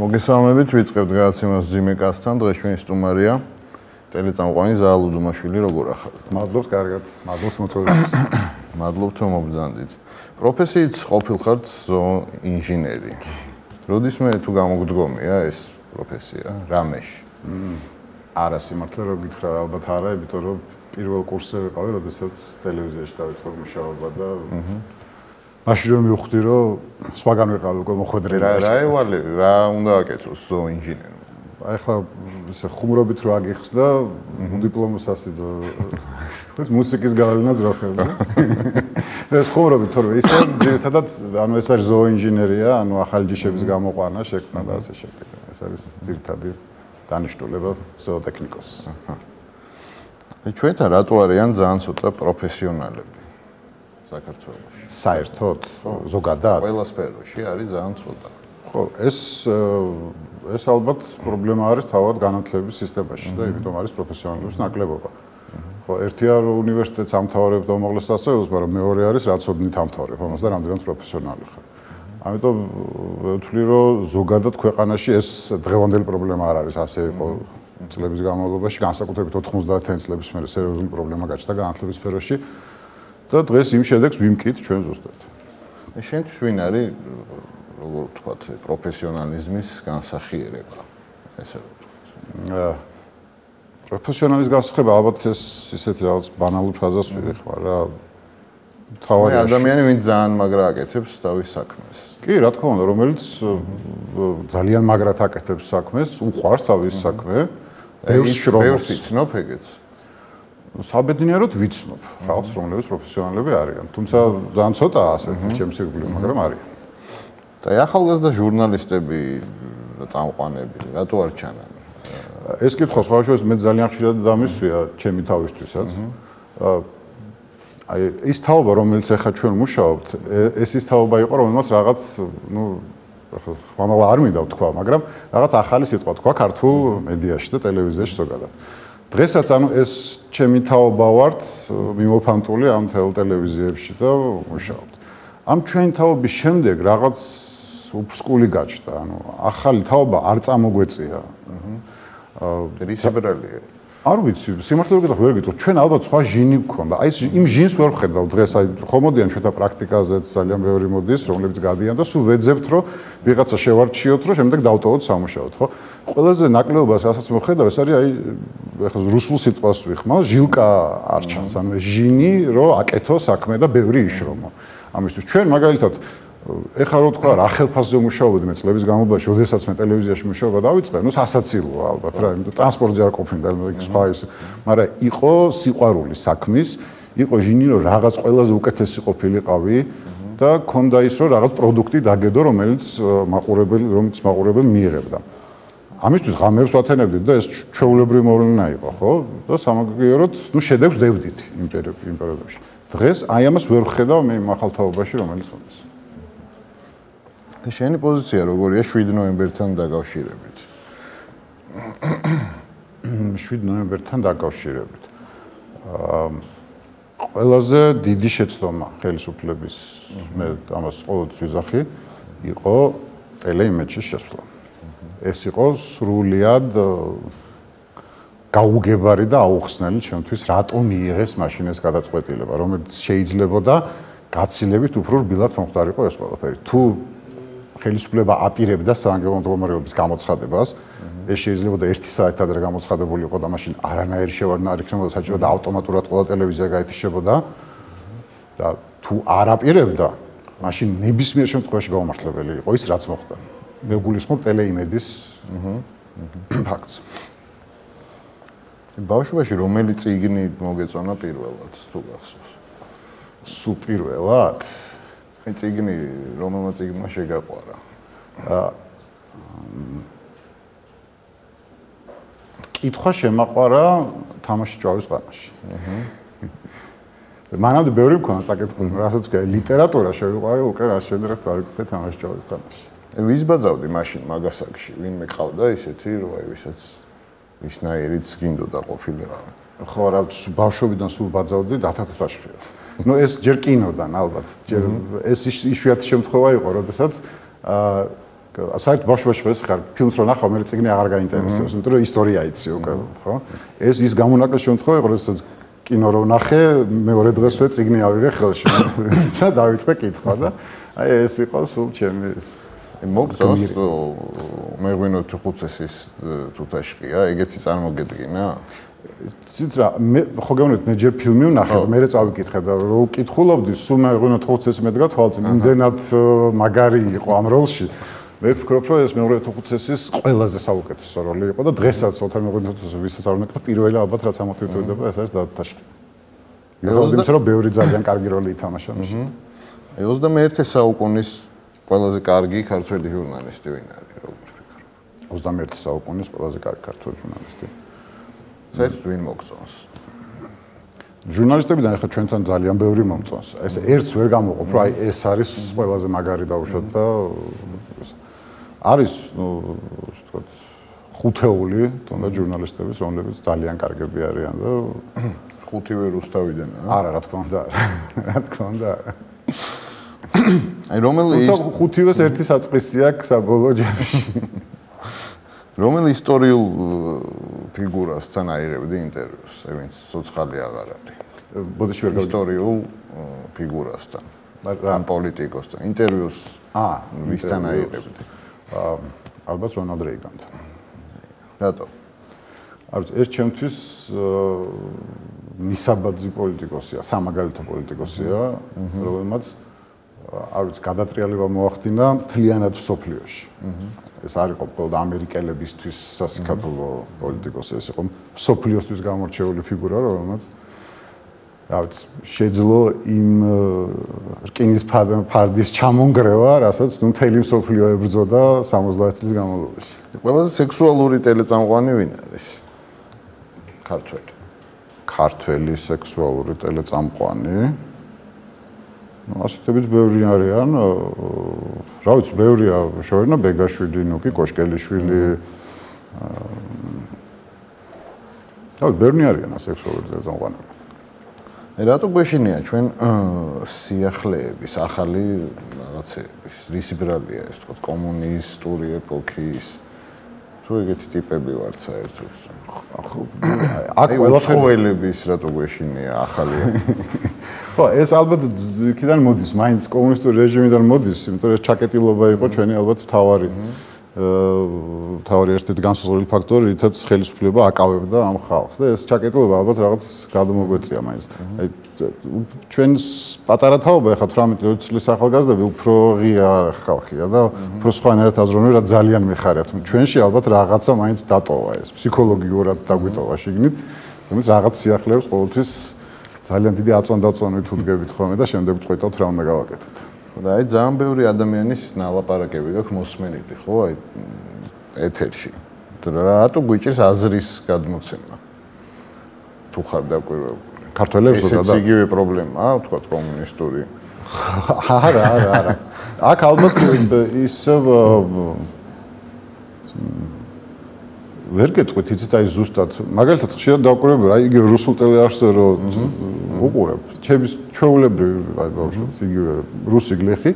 მოგესალმებით, ვიწყებთ გადაცემას ძიმე კასთან. დღეს ჩვენი სტუმარია ტელეწამყვანი ზაალ უდუმაშვილი, როგორ ახალ? მადლობთ, კარგად. მადლობთ მოწვევისთვის. მადლობთ, რომ მობრძანდით. პროფესიით ყოფილხართ ზოოინჟინერი. როდისმე თუ გამოგდგომია ეს პროფესია რამეში? არა, სიმართლე რომ გითხრა, ალბათ არა, იმიტომ რომ პირველ კურსზე ვიყავი, როდესაც ტელევიზიაში დავიწყე მუშაობა და მაშინ რომ მივხვდი, რომ სხვაგან ვიყავი უკვე მოხვედრილი. რა ევალე, რა უნდა აკეთოს ზოოინჟინერმა? ახლა ესე ხუმრობით რო აგიხსნა, დიპლომს ასწავლე. მუსიკის გავლენაც რა ხერდა. ეს ხუმრობით თორე ისე ძირითადად ანუ ეს არის ზოოინჟინერია, ანუ ახალი ჯიშების გამოყვანა, შექმნა და ასე შემდეგ. ეს არის ძირითადი დანიშნულება ზოოტექნიკოსს. ჩვენთან რატო არიან ძალიან ცოტა პროფესიონალები საქართველოში? საერთოდ ზოგადად ყველა სფეროში არის ძალიან ცოტა. ხო, ეს ალბათ პრობლემა არის თავად განათლების სისტემაში და იმიტომ არის პროფესიონალების ნაკლებობა. ხო, ერთია რომ უნივერსიტეტს ამთავრებ და უმაღლეს სასწავლებელს, მაგრამ მეორე არის რაც ოდნით ამთავრებ ამას და რამდენად პროფესიონალი ხარ. ამიტომ ვთვლი რომ ზოგადად ქვეყანაში ეს დღევანდელი პრობლემა არ არის, ასე იყო წლების განმავლობაში, განსაკუთრებით 90-იანი წლების მერე სერიოზული პრობლემა გაჩნდა განათლების სფეროში და დღეს იმ შედეგს ვიმკით ჩვენ ზუსტად. შენთვის ვინ არის როგორ ვთქვათ, პროფესიონალიზმის განსახიერება, ესე რომ ვთქვათ. პროფესიონალიზმის განსახიერება ალბათ ეს ისეთი რაღაც ბანალურ ფრაზას ვიღებ რა. თავი ადამიანი ვინც ძალიან მაგრა აკეთებს თავის საქმეს. კი, რა თქმა უნდა, რომელიც ძალიან მაგრად აკეთებს საქმეს, უყვარს თავის საქმე, ბევრს შრომობს. ბევრს იცნობ ეგეც. საბედნიეროდ ვიცნობ ხალხს, რომლებიც პროფესიონალები არიან. თუმცა ძალიან ცოტაა ასეთი ჩემს ირგვლივ, მაგრამ არიან. და ახალგაზრდა ჟურნალისტები და წამყვანები რატო არ ჩანან? ეს კითხვა სხვაშორის მე ძალიან ხშირად დამისვია ჩემი თავისთვისაც. აი ის თაობა, რომელიც ახლა ჩვენ მუშაობთ, ეს ის თაობა იყო, რომელმაც რაღაც, ნუ ხმამაღლა არ მინდა ვთქვა, მაგრამ რაღაც ახალი სიტყვა თქვა ქართულ მედიაში და ტელევიზიაში ზოგადად. დღესაც ანუ ეს ჩემი თაობა ვართ, მიმოფანტული ამ ტელევიზიებში და მუშაობთ. ამ ჩვენი თაობის შემდეგ რაღაც უფსკული გაჩნდა, ანუ ახალი თაობა არ წამოგვეწია. რისებრალია? არ ვიცი, სიმართლე ვერ გითხრათ, ჩვენ ალბათ სხვა ჟინი გქონდა. აი იმ ჟინს ვერ ვხედავ დღეს, აი ხომოდიან ჩვენთან პრაქტიკაზეც ძალიან ბევრი მოდის, რომლებიც გადიან და სულ ვეძებთ, რომ ვიღაცა შევარჩიოთ, რომ შემდეგ დავტოვოთ სამუშაოდ, ხო? ყველაზე ნაკლებობას, რასაც მოხედავ, ეს არის აი ეხლა რუსულ სიტყვას ვიხმალ, ჟილკა არ ჩანს, ანუ ჟინი, რომ აკეთო საქმე და ბევრი იშრომო. ამისთვის ჩვენ მაგალითად ეხლა რო თქვა რა ხელფასზე მუშაობდი მე წლების განმავლობაში, ოდესაც მე ტელევიზიაში მუშაობა დავიწყე, ნუ სასაცილოა ალბათ რა, იმიტომ ტრანსპორტზე არ ყოფნიდა, სხვა ის, მაგრამ იყო სიყვარული საქმის, იყო ჟინი, რომ რაღაც ყველაზე უკეთესი ყოფილიყავი და ქონდა ის, რომ რაღაც პროდუქტი დაგედო, რომელიც მაყურებელი მიიღებდა. ამისთვის ღამეებს ვათენებდით და ეს ჩვეულებრივი მოვლენა იყო, ხო? და სამაგიეროდ, ნუ შედეგს დევდით იმ პერიოდებში. დღეს აი ამას ვერ ვხედავ მე ახალ თაობაში, რომელიც მომდის. შენი პოზიცია როგორია 7 ნოემბერთან დაკავშირებით? 7 ნოემბერთან დაკავშირებით. ყველაზე დიდი შეცდომა ხელისუფლების, მე ამას ყოველთვის ვიზახი, იყო ტელეიმეჯის შესვლა. ეს იყო სრულიად გაუგებარი და აუხსნელი ჩემთვის, რატომ მიიღეს მაშინ ეს გადაწყვეტილება, რომელიც შეიძლებოდა გაცილებით უფრო რბილად მომხდარიყო ეს ყველაფერი. თუ ხელისუფლება აპირებდა სამგებლო მდგომარეობის გამოცხადებას, ეს შეიძლებოდა 1 საათით ადრე გამოცხადებული იყო და მაშინ არანაირი შევარდნა არ იქნებოდა საჭირო და ავტომატურად ყველა ტელევიზია გაეთიშებოდა და თუ არ აპირებდა, მაშინ ნებისმიერ შემთხვევაში გაუმართლებელი იყო ის, რაც მოხდა. მე გულისხმობ ტელეიმედის ფაქტს. ბავშვობაში რომელი წიგნი მოგეწონა პირველად, თუ გახსოვს? სულ პირველად? წიგნი, რომელმა წიგნმა შეგაყვარა? კითხვა შემაყვარა თამაში ჭვავის ყანაში. მანამდე ბევრი მქონდა საკითხული, რასაც ვქნა, ლიტერატურა შევიყვარე, უკვე რა შეიძლება დავიკითხე თამაში ჭვავის ყანაში. ვის ბაძავდი მაშინ მაგასაკში? ვინმე ყავდა ისეთი, რომ აი ვისნაირიც გინდოდა ყოფილიყავი? ხო, რა ბავშვობიდან სულ ბაძავდი დათათუთაშხიას. ნუ ეს ჯერ კინოდან ალბათ, ჯერ ეს იშვიათი შემთხვევა იყო, როდესაც საერთოდ ბავშვობაში ხარ ფილმს რო ნახავ, მე წიგნი აღარ გაინტერესებს, იმიტომ რომ ისტორია იცი უკვე, ხო? ეს ის გამონაკლისი შემთხვევა იყო, როდესაც კინო რო ნახე, მეორე დღესვე წიგნი ავიღე ხელში და დავიწყე კითხვა და აი ეს იყო სულ ჩემი მოგწონს მეღვინო თუხუცესის თუთაშყია, ეგეთი წარმოგედგინა? ცით რა, მე ხო გეუბნებით, მე ჯერ ფილმი ვნახე და მერე წავიკითხე და რო ვკითხულობდი, სულ მეღვინო თუხუცესი მედგა თვალწინ, იმდენად მაგარი იყო ამ როლში. მე ვფიქრობ, რომ ეს მეღვინო თუხუცესის ყველაზე საუკეთესო როლი იყო და დღესაც ოთარ მეღვინო თუხუცესის ვისაც არ ვნახე, პირველი ალბათ რაც ამოთვიტვდება, ეს არის დადო თაშყი. მეგობრებს რომ ბევრი ძალიან კარგი როლი ითამაშა მაშინ. 21 საუკუნის ყველაზე კარგი ქართველი ჟურნალისტი ვინ არის, როგორ ვფიქრობ? 21 საუკუნის ყველაზე კარგი ქართველი ჟურნალისტი. საერთოდ ვინ მოგწონს? ჟურნალისტებიდან ახლა ჩვენთან ძალიან ბევრი მომწონს. ეს ერთს ვერ გამოვყოფ, რომ აი ეს არის ყველაზე მაგარი დაუშვათ და არის, ნუ, ასე ვთქვათ, ხუთეული თუნდაც ჟურნალისტების, რომლებიც ძალიან კარგები არიან და ხუთივე რუსთავიდან არა? არა, რა თქმა უნდა. რა თქმა უნდა. აი რომელი ხუთივეს ერთი საწყისი აქვს საბოლოო ჯამში. რომელი ისტორიულ ფიგურასთან აიღებდი ინტერვიუს, ვინც სოციალი აღარ არის. ბოდიში ვერ ისტორიულ ფიგურასთან, ან პოლიტიკოსთან ინტერვიუს ვისთან აიღებდი? ალბათ რონალდ რეიგანთან. რატო? არ ვიცი, ეს ჩემთვის მისაბაძი პოლიტიკოსია, სამაგალითო პოლიტიკოსია, რომელმაც არ ვიცი, გადატრიალება მოახდინა მთლიანად მსოფლიოში. ეს არ იყო მხოლოდ ამერიკელებისთვის სასიკათულო პოლიტიკოსი, ეს იყო მსოფლიოსთვის გამორჩეული ფიგურა, რომელმაც რა ვიცი, შეძლო იმ რკინის ფარდის ჩამონგრევა, რასაც ნუ მთელი მსოფლიო ებრძოდა 70 წლის განმავლობაში. ყველაზე სექსუალური ტელეწამყვანი ვინ არის? ქართველი. ქართველი სექსუალური ტელეწამყვანი. ასეთებიც ბევრი არიან. რა ვიცი, ბევრია შორინა ბეგაშვილი, ნუკი კოშკელიშვილი. რა, ბევრი არიან სექსუალური ტელეწამყვანები. რატო გვეშინია ჩვენ სიახლეების, ახალი რაღაცების, რისი ბრალია ეს თქო კომუნისტური ეპოქის თუ ეგეთი ტიპები ვართ საერთოდ. აქ ყველაფერების რატო გვეშინია ახალი? ხო, ეს ალბათ იქიდან მოდის, მაინც კომუნისტური რეჟიმიდან მოდის, იმიტომ რომ ეს ჩაკეტილობა იყო ჩვენი ალბათ თავარი ერთ-ერთი განსაზღვრელი ფაქტორი, რითაც ხელისუფლება აკავებდა ამ ხალხს და ეს ჩაკეტილობა ალბათ რაღაც გადამოგვეწია მაინც. აი ჩვენს პატარა თაობა ეხლა 18-20 წლის ახალგაზრდები უფრო ღია ხალხია და უფრო სხვანაირად აზროვნენ, რა ძალიან მიხარია. ჩვენში ალბათ რაღაცა მაინც დატოვა ეს, ფსიქოლოგიურად დაგვიტოვა შიგნით, რომელიც რაღაც სიახლეებს ყოველთვის ძალიან დიდი აწონდაწონვით უდგებით ხოლმე და შემდეგ წყვეტავთ რა უნდა გავაკეთოთ. და აი ძალიან ბევრი ადამიანის ნალაპარაკები გაქვს მოსმენილი, ხო, აი ეთერში. რატო გვიჭირს აზრის გადმოცემა? თუ ხარ დაკვირვებული. ქართველებს ესეც იგივე პრობლემაა, ვთქვათ, კომუნისტური. არა. აქ ალბათ ისე ვერ გეტყვით, იცით, აი ზუსტად, მაგალითად ხშირად დავკვირვები, აი იგივე რუსულ ტელეარხზე რო უყურებ, ჩვეულებრივი აი ბავშვი, იგივე რუსი გლეხი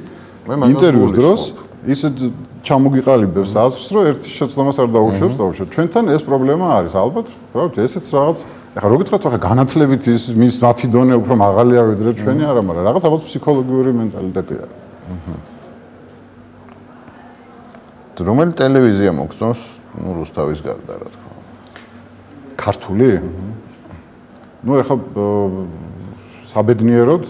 ინტერვიუს დროს ისე ჩამოგიყალიბებს აზრს, რომ ერთი შეცდომას არ დაუშვებს, ჩვენთან ეს პრობლემა არის, ალბათ, რა ვიცი, ესეც რაღაც, ეხლა რო გითხრათ, ახლა განათლებით ის მათი დონე უფრო მაღალია ვიდრე ჩვენი არა, მაგრამ რაღაც ალბათ ფსიქოლოგიური მენტალიტეტია. რომელი ტელევიზია მოგწონს, ნუ რუსთავის გარდა რა თქმა უნდა. ქართული? ნუ ეხლა საბედნიეროდ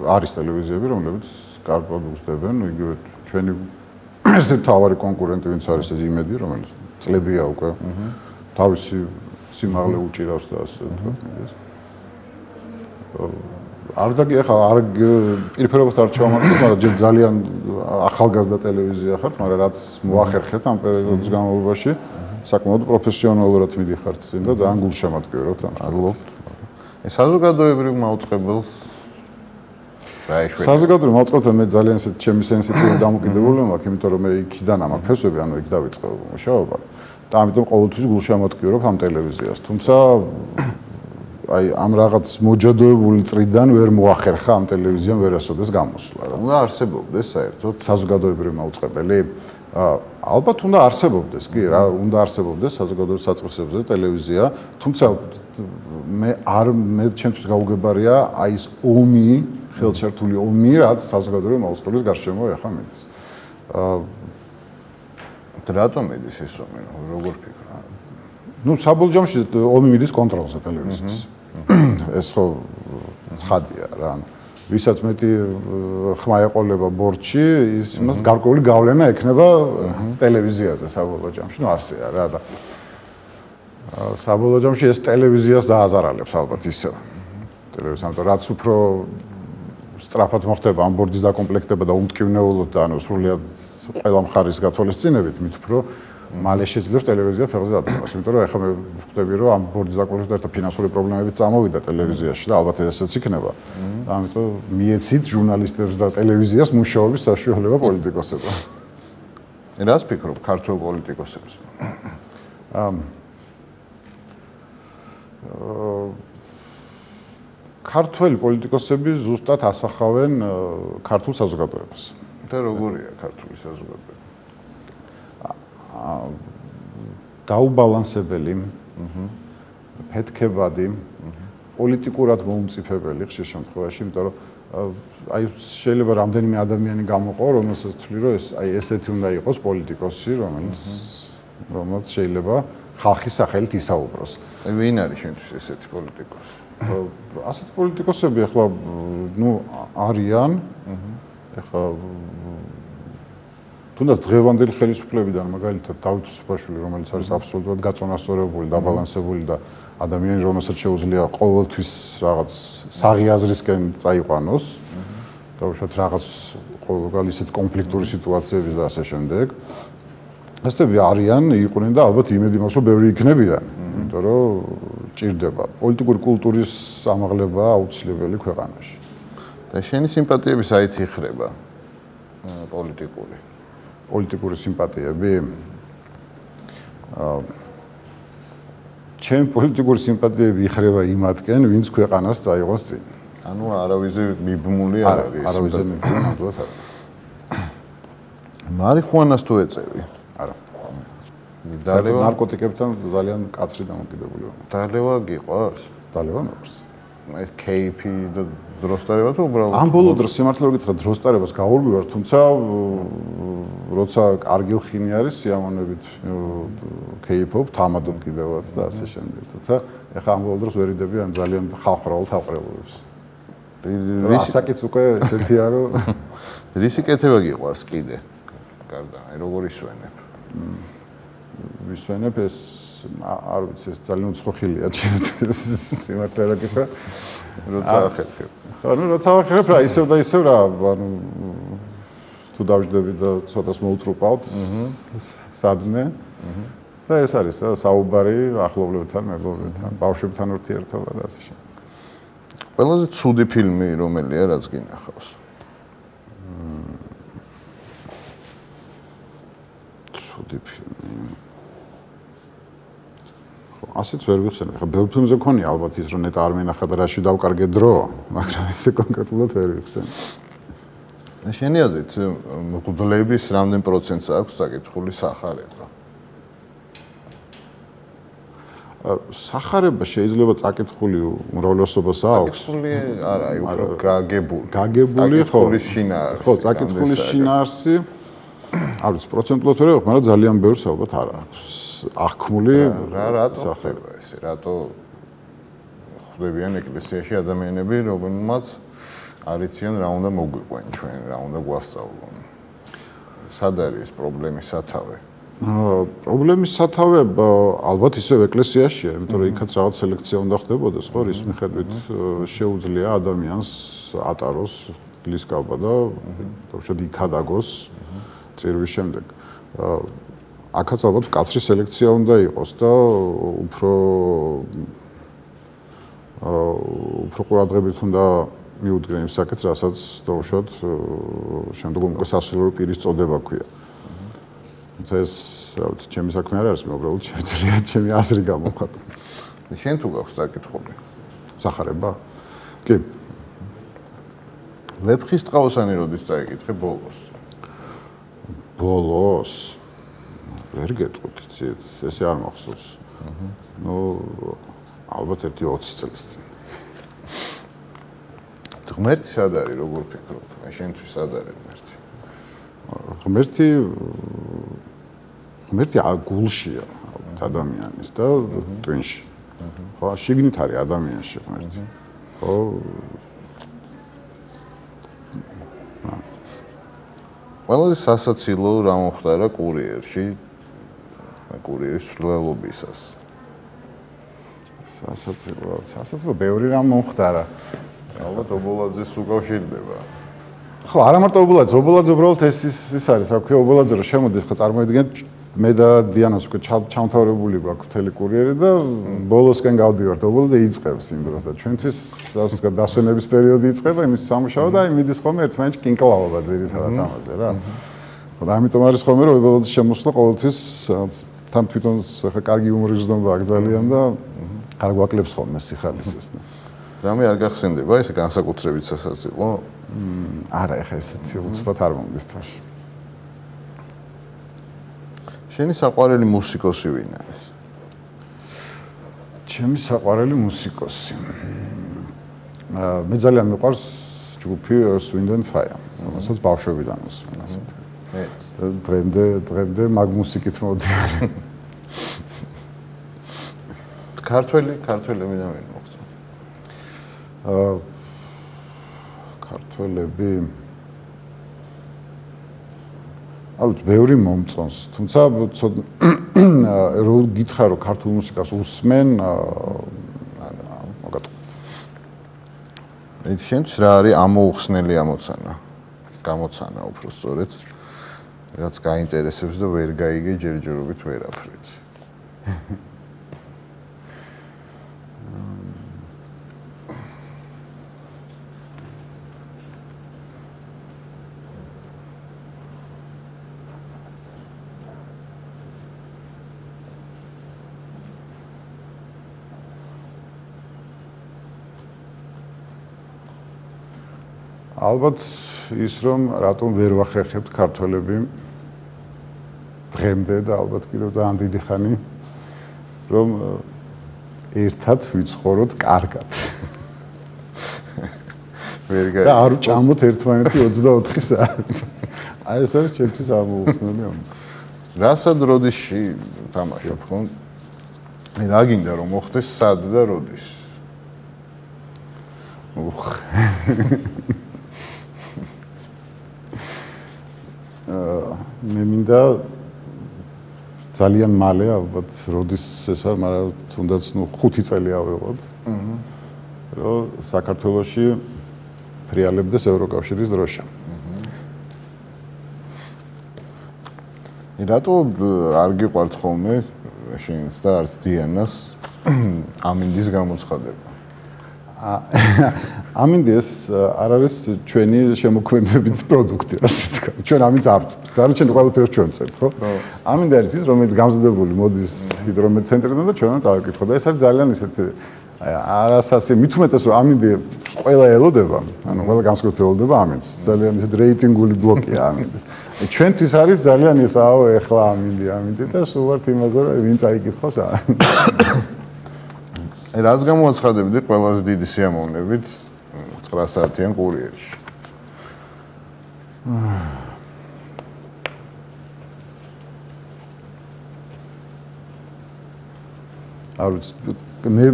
არის ტელევიზიები, რომლებიც კარგად უხდებენ, იგივე ჩვენი ეს თავარი კონკურენტი ვინც არის ეს იმედი, რომელიც წლებია უკვე თავისი სიმაღლე უჭირავს და ასე ვთქვათ. არ დაგი ახლა არ პირფერობად არ ჩავამართლებ, მაგრამ ჯერ ძალიან ახალგაზრდა ტელევიზია ხართ, მაგრამ რაც მოახერხეთ ამ პერიოდის განმავლობაში, საკმაოდ პროფესიონალურად მიდიხართ წინ და ძალიან გულშემატკივრობთ ამ ხალხს. ეს საზოგადოებრივ მაუწყებელს რა ეშვება? საზოგადოებრივ მაუწყებელთან მე ძალიან ისეთ ჩემი სენსიტივური დამოკიდებულება მაქვს, იმიტომ რომ მე იქიდან ამაქვს ფესვები, ანუ იქ დავიწყე მუშაობა და ამიტომ ყოველთვის გულშემატკივრობ ამ ტელევიზიას. თუმცა აი ამ რაღაც მოჯადოებული წრიდან ვერ მოახერხა ამ ტელევიზიამ ვერასოდეს გამოსვლა რა. უნდა არსებობდეს საერთოდ საზოგადოებრივი მაუწყებელი. ალბათ უნდა არსებობდეს, კი რა, უნდა არსებობდეს საზოგადოებრივ საწყისებზე ტელევიზია, თუმცა მე ჩემთვის გაუგებარია აი ეს ომი, ხელშეერთული ომი, რაც საზოგადოებრივი მაუწყებლის გარშემო ეხა მიდის. რატომ მიდის ეს ომი, როგორ ფიქრობ? ნუ საბოლოო ჯამში ომი მიდის კონტროლზე ტელევიზიის. ეს ხო ცხადია რა. ვისაც მეტი ხმა ეყოლება ბორჩი, იმას გარკვეული გავლენა ექნება ტელევიზიაზე საბოლოო ჯამში. ნუ ასეა რა და საბოლოო ჯამში ეს ტელევიზიას დააზარალებს ალბათ ისევ. ტელევიზიამ რაც უფრო სწრაფად მოხდება ამ ბორჯის დაკომპლექტება და უმტკივნეულოდ და ანუ სრულიად ყველა მხარის გათვალისწინებით, მით უფრო მალე შეძლებს ტელევიზია ფეხზე დადგმას. იმიტომ რომ ეხლა მე ვხვდები რომ ამ ბორჯის დაკომპლექტებთან ერთად ფინანსური პრობლემებიც წამოვიდა ტელევიზიაში და ალბათ ესეც იქნება. ამიტომ მიეცით ჟურნალისტებს და ტელევიზიას მუშაობის საშუალება პოლიტიკოსებმა. რას ფიქრობ ქართულ პოლიტიკოსებზე? ქართველი პოლიტიკოსები ზუსტად ასახავენ ქართულ საზოგადოებას. და როგორია ქართული საზოგადოება? გაუბალანსებელი, ფეთქებადი, პოლიტიკურად მოუმწიფებელი ხშირ შემთხვევაში, იმიტომ რომ აი შეიძლება რამდენიმე ადამიანი გამოყო, რომელსაც თვლი რომ ეს აი ესეთი უნდა იყოს პოლიტიკოსი, რომელიც შეიძლება ხალხის სახელით ისაუბროს. ვინ არის შენთვის ესეთი პოლიტიკოსი? ასეთი პოლიტიკოსები ახლა ნუ არიან. ახლა თუნდაც დღევანდელი ხელისუფლებიდან მაგალითად დავით უსუფაშვილი, რომელიც არის აბსოლუტურად გაწონასწორებული, დაბალანსებული და ადამიანი, რომელსაც შეუძლია ყოველთვის რაღაც საღი აზრისკენ წაიყვანოს და უშუალოდ რაღაც ყოველგვარი ისეთ კონფლიქტური სიტუაციების და ასე შემდეგ. ასეთები არიან, იყვნენ და ალბათ იმედი მაქვს, რომ ბევრი იქნებიან, იმიტომ რომ ჭირდება პოლიტიკური კულტურის ამაღლება აუცილებელი ქვეყანაში. და შენი სიმპათიები საით იხრება პოლიტიკური სიმპათიები? ჩემი პოლიტიკური სიმპათიები იხრება იმათკენ, ვინც ქვეყანას წაიღოს წინ. ანუ არავიზე მიბმული არ არის. არავიზე მიბმული ნამდვილად არ არის. მარიხუანას თუ ეწევი? არა. დალევა ნარკოტიკებთან ძალიან კაცრი დამოკიდებული ვარ. დალევა გიყვარს? დალევა მეყურს. ეს кейფი და დროსტარება თუ უბრალოდ? ამ ბოლო დროს სიმართლე რომ გითხრათ, დროსტარებას გაურბივარ, თუმცა როცა კარგი ხინი არის, სიამოვნებით кейფობ, თამადობ კიდევაც და ასე შემდეგ. თუმცა ეხლა ამ ბოლო დროს ვერ იდები ამ ძალიან ხალხმრავალ თავყრებულებს. რისაკიც უკვე ესეთია რომ რისი კეთება გიყვარს კიდე? გარდა, აი როგორ ისვენებ? ვისვენებ ეს არ ვიცი, ეს ძალიან უცხო ხილია ჩემთვის სიმართლე რა გითხრა. როცა ახერხებ. ანუ როცა ახერხებ რა ისევ და ისევ რა, ანუ თუ დავждები და ცოტას მოუწრუპავთ სადმე და ეს არის რა საუბარი ახლობლებთან, მეგობრებთან, ბავშვებთან ურთიერთობა და ასე შემდეგ. ყველაზე ცუდი ფილმი რომელია, რაც გინახავს? ცუდი ფილმი. ასეც ვერ ვიხსენებ. ხა ბევრ ფილმზე მქონია ალბათ ის რომ ნეტა არ მინახა და რაში დავკარგე დრო, მაგრამ ესე კონკრეტულად ვერ ვიხსენებ. შენი აზრით მღვდლების რამდენ პროცენტს აქვს საკითხული სახარება? სახარება შეიძლება წაკითხული უმრავლესობას აქვს. წაკითხული არა, აი უფრო გაგებული. გაგებული ხო? შინაარსი. ხო, წაკითხული შინაარსი. არ ვიცი, პროცენტულად ვერ ვიყავ, მაგრამ ძალიან ბევრს ალბათ არ აქვს. აღქმული რატო ხდება ესე? რატო ხვდებიან ეკლესიაში ადამიანები, რომელმაც არიციან რა უნდა მოგვიყვენ ჩვენ, რა უნდა გვასწავლონ? სად არის ეს პრობლემის სათავე? პრობლემის სათავე ალბათ ისევ ეკლესიაშია, იმიტომ რომ იქაც რაღაც სელექცია უნდა ხდებოდეს, ხო, რის მიხედვით შეუძლია ადამიანს ატაროს გლისკაბა და უშუალოდ იქადაგოს წირვის შემდეგ. აქაც ალბათ კაცრი სელექცია უნდა იყოს და უფრო ყურადღებით უნდა მიუდგნენ იმ საკითხს, რასაც უშუალოდ შემდგომ უკვე სასულიერო პირის წოდება ქვია. ეს რა ვიცი, ჩემი საქმე არ არის, მე უბრალოდ შემიძლია ჩემი აზრი გამოვხატო. შენ თუ გაქვს საკითხული? სახარება? კი. ვეფხის ტყავოსანი როდის წაიკითხე ბოლოს? ბოლოს? ვერ გეტყვით, ესე არ მახსოვს. ნუ ალბათ 20 წელს წინ. ღმერთი სად არის, როგორ ფიქრობ? შენთვის სად არის ღმერთი? ღმერთი გულშია ადამიანის და ტვინში. ხო, შიგნით არის ადამიანში ღმერთი. ხო. ყველაზე სასაცილო რა მოხდარა კურიერში? კურიერის სრულელობისას. სასაცილო ბევრი რამ მომხდარა. ალბათ ობოლაძეს უკავშირდება. ხო, არა მარტო ობოლაძე, ობოლაძე უბრალოდ ის არის, რა ქვია, ობოლაძე რომ შემოდის, ხო წარმოიდგინეთ, მე და დიანას უკვე ჩამთავრებული გვაქვს მთელი კურიერი და ბოლოსკენ გავდივართ. ობოლაძე იწყებს იმ დროს და ჩვენთვის დასვენების პერიოდი იწყება, იმის სამუშაო და მიდის ხოლმე ერთმანეთში კინკლავობა ძირითადად ამაზე რა. ხო, და ამიტომ არის ხოლმე რომ ობოლაძის შემოსვლა ყოველთვის თან თვითონ ხა კარგი იუმორი ზრდობა აქვს ძალიან და არ გვაკლებს ხოლმე სიხალისეს. რამე არ გახსენდება ესე განსაკუთრებით სასაცილო? არა, ეხა ესეთი უცბად არ მომდის თვაში. შენი საყვარელი მუსიკოსი ვინ არის? ჩემი საყვარელი მუსიკოსი. მე ძალიან მიყვარს ჯგუფი Wind and Fire, რომელსაც ბავშვობიდან ვუსმენ ასეთ. დღემდე მაგ მუსიკით მოვდივარ. ქართველები და ვინ მოგწონს? ქართველები ალბათ ბევრი მომწონს, თუმცა რო გითხრა რომ ქართულ მუსიკას უსმენ, მოგატყუა. შენთვის რა არის ამოუხსნელი გამოცანა უფრო სწორედ, რაც გაინტერესებს და ვერ გაიგე ჯერჯერობით ვერაფრით. ალბათ ის რომ რატომ ვერ ვახერხებთ ქართველები დღემდე და ალბათ კიდევ ძალიან დიდი ხანი რომ ერთად ვიცხოვროთ კარგად. და არ ვჭამოთ ერთმანეთი 24 საათი. აი ეს არის ჩემთვის ამოუხსნელი ამბავი. რასად როდისში თამაშობ ხო? რა გინდა რომ მოხდეს სად და როდის? მე მინდა ძალიან მალე ალბათ როდის ეს არის, მაგრამ თუნდაც 5 წელი ავიღოთ. რომ საქართველოში ფრიალებდეს ევროკავშირის დროშა. რატო არ გიყვართ ხოლმე შენს და არც დიანას ამინდის გამოცხადება? ამინდი ეს არ არის ჩვენი შემოქმედებით პროდუქტი, ასე ვთქვათ. ჩვენ ამინდს არ ვწერთ. დანარჩენი ყველაფერს ჩვენ ვწერთ, ხო? ამინდი არის ის, რომელიც გამზადებული მოდის ჰიდრომეტცენტრიდან და ჩვენან წავიკითხოთ. და ეს არის ძალიან ისეთი არასასე, მით უმეტეს რომ ამინდი ყველა ელოდება, ანუ ყველა განსაკუთრებით ელოდება ამინდს. ძალიან ისეთი რეიტინგული ბლოკია ამინდის. ჩვენთვის არის ძალიან ის, ეხლა ამინდი და სულ ვართ იმაზე, რომ ვინ წაიკითხოს რას გამოაცხადებდი ყველაზე დიდი სიამოვნებით 9 საათიან კურიერში? არ ვიცი, მე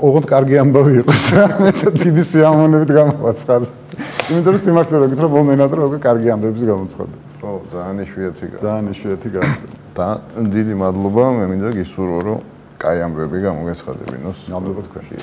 ოღონდ კარგი ამბავი იყოს რა, მე დიდი სიამოვნებით გამოაცხადე. იმიტომ რომ სიმართლე რომ გითხრა, მომენატრა უკვე კარგი ამბების გამოცხადე. ხო, ძალიან იშვიათი გახდა. და დიდი მადლობა, მე მინდა გისურვო რომ კაი ამბები გამოგეცხადებინოს. მადლობა თქვენ.